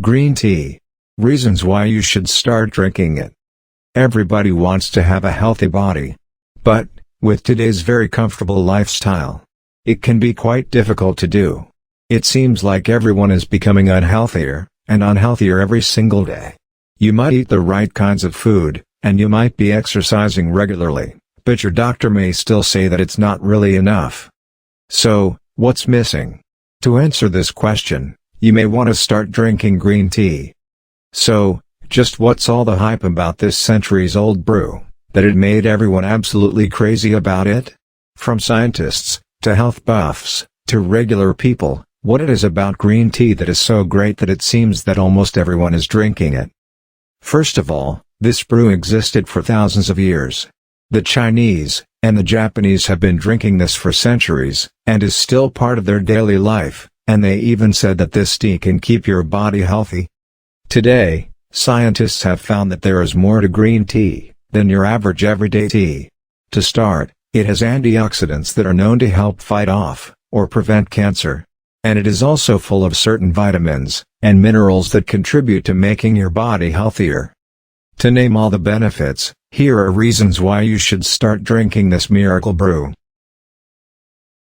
Green tea. Reasons why you should start drinking it. Everybody wants to have a healthy body. But, with today's very comfortable lifestyle, it can be quite difficult to do. It seems like everyone is becoming unhealthier, and unhealthier every single day. You might eat the right kinds of food, and you might be exercising regularly, but your doctor may still say that it's not really enough. So, what's missing? To answer this question, you may want to start drinking green tea. So, just what's all the hype about this centuries-old brew, that it made everyone absolutely crazy about it? From scientists, to health buffs, to regular people, what it is about green tea that is so great that it seems that almost everyone is drinking it. First of all, this brew existed for thousands of years. The Chinese and the Japanese have been drinking this for centuries, and is still part of their daily life, and they even said that this tea can keep your body healthy. Today, scientists have found that there is more to green tea than your average everyday tea. To start, it has antioxidants that are known to help fight off or prevent cancer. And it is also full of certain vitamins and minerals that contribute to making your body healthier. To name all the benefits, here are reasons why you should start drinking this miracle brew.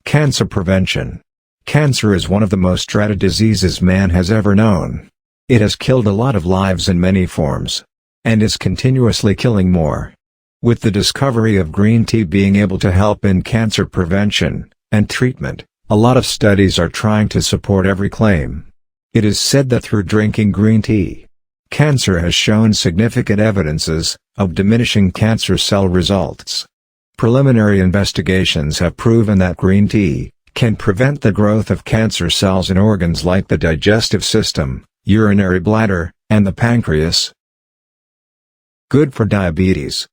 Cancer prevention. Cancer is one of the most dreaded diseases man has ever known. It has killed a lot of lives in many forms, and is continuously killing more. With the discovery of green tea being able to help in cancer prevention and treatment, a lot of studies are trying to support every claim. It is said that through drinking green tea, cancer has shown significant evidences of diminishing cancer cell results. Preliminary investigations have proven that green tea can prevent the growth of cancer cells in organs like the digestive system, urinary bladder, and the pancreas. Good for diabetes.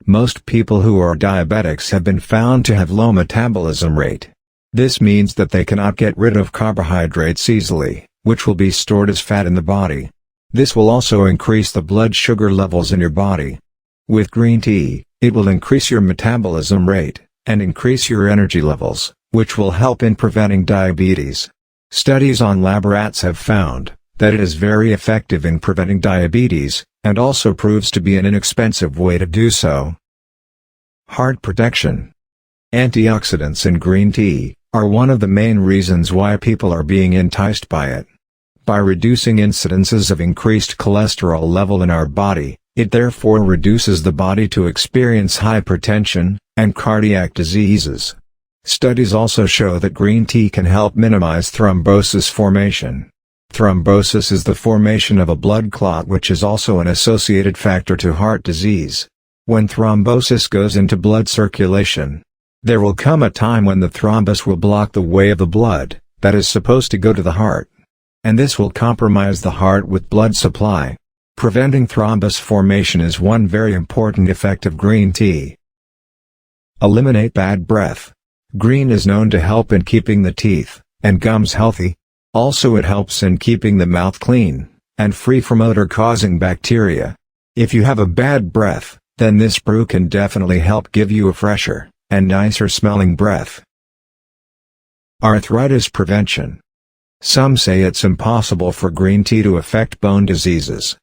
Most people who are diabetics have been found to have low metabolism rate. This means that they cannot get rid of carbohydrates easily, which will be stored as fat in the body. This will also increase the blood sugar levels in your body. With green tea, it will increase your metabolism rate, and increase your energy levels, which will help in preventing diabetes. Studies on lab rats have found that it is very effective in preventing diabetes, and also proves to be an inexpensive way to do so. Heart protection. Antioxidants in green tea are one of the main reasons why people are being enticed by it. By reducing incidences of increased cholesterol level in our body, it therefore reduces the body to experience hypertension and cardiac diseases. Studies also show that green tea can help minimize thrombosis formation. Thrombosis is the formation of a blood clot, which is also an associated factor to heart disease. When thrombosis goes into blood circulation, there will come a time when the thrombus will block the way of the blood that is supposed to go to the heart. And this will compromise the heart with blood supply. Preventing thrombus formation is one very important effect of green tea. Eliminate bad breath. Green is known to help in keeping the teeth and gums healthy. Also, it helps in keeping the mouth clean and free from odor-causing bacteria. If you have a bad breath, then this brew can definitely help give you a fresher and nicer smelling breath. Arthritis prevention. Some say it's impossible for green tea to affect bone diseases.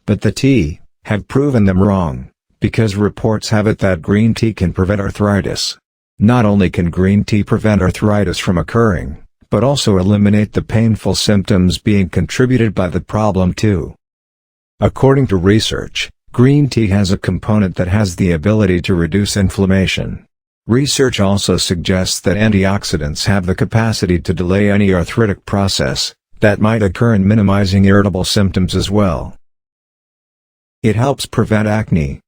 But the tea have proven them wrong, because reports have it that green tea can prevent arthritis. Not only can green tea prevent arthritis from occurring, but also eliminate the painful symptoms being contributed by the problem too. According to research, green tea has a component that has the ability to reduce inflammation. Research also suggests that antioxidants have the capacity to delay any arthritic process that might occur in minimizing irritable symptoms as well. It helps prevent acne.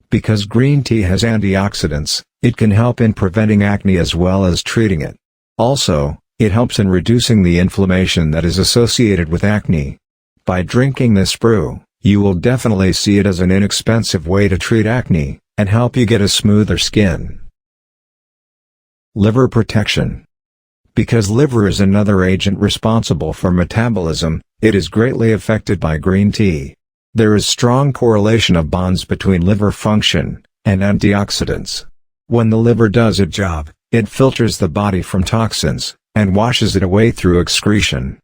Because green tea has antioxidants, it can help in preventing acne as well as treating it. Also, it helps in reducing the inflammation that is associated with acne. By drinking this brew, you will definitely see it as an inexpensive way to treat acne, and help you get a smoother skin. Liver protection. Because liver is another agent responsible for metabolism, it is greatly affected by green tea. There is strong correlation of bonds between liver function and antioxidants. When the liver does its job, it filters the body from toxins, and washes it away through excretion.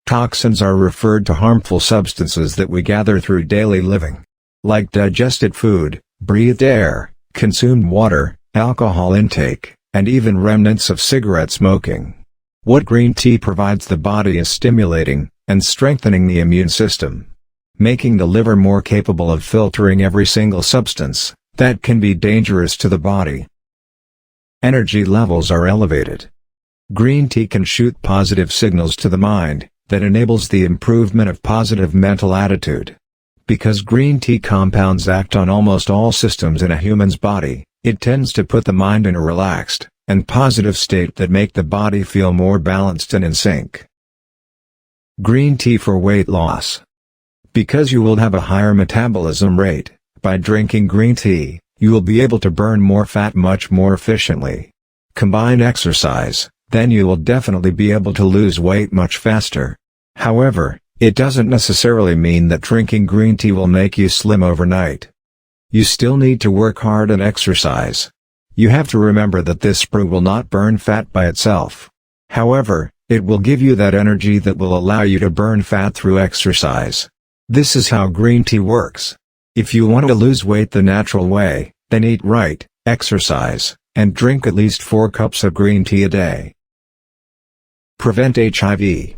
Toxins are referred to harmful substances that we gather through daily living, like digested food, breathed air, consumed water, alcohol intake, and even remnants of cigarette smoking. What green tea provides the body is stimulating and strengthening the immune system, making the liver more capable of filtering every single substance that can be dangerous to the body. Energy levels are elevated. Green tea can shoot positive signals to the mind that enables the improvement of positive mental attitude. Because green tea compounds act on almost all systems in a human's body, it tends to put the mind in a relaxed and positive state that make the body feel more balanced and in sync. Green tea for weight loss. Because you will have a higher metabolism rate, by drinking green tea, you will be able to burn more fat much more efficiently. Combine exercise, then you will definitely be able to lose weight much faster. However, it doesn't necessarily mean that drinking green tea will make you slim overnight. You still need to work hard and exercise. You have to remember that this brew will not burn fat by itself. However, it will give you that energy that will allow you to burn fat through exercise. This is how green tea works. If you want to lose weight the natural way, then eat right, exercise, and drink at least 4 cups of green tea a day. Prevent HIV.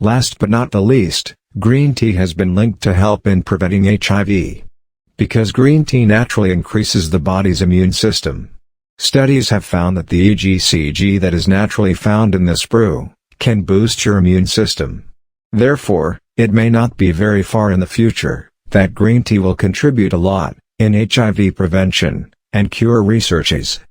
Last but not the least, green tea has been linked to help in preventing HIV. Because green tea naturally increases the body's immune system. Studies have found that the EGCG that is naturally found in this brew can boost your immune system. Therefore, it may not be very far in the future that green tea will contribute a lot in HIV prevention and cure researches.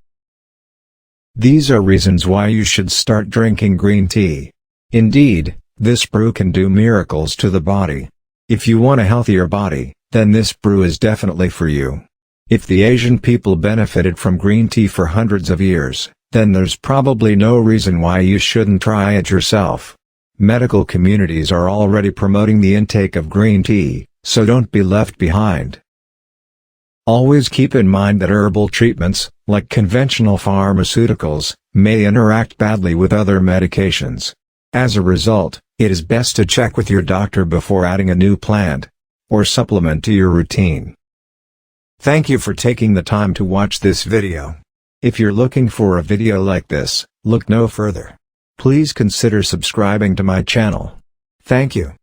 These are reasons why you should start drinking green tea. Indeed, this brew can do miracles to the body. If you want a healthier body, then this brew is definitely for you. If the Asian people benefited from green tea for hundreds of years, then there's probably no reason why you shouldn't try it yourself. Medical communities are already promoting the intake of green tea, so don't be left behind. Always keep in mind that herbal treatments, like conventional pharmaceuticals, may interact badly with other medications. As a result, it is best to check with your doctor before adding a new plant or supplement to your routine. Thank you for taking the time to watch this video. If you're looking for a video like this, look no further. Please consider subscribing to my channel. Thank you.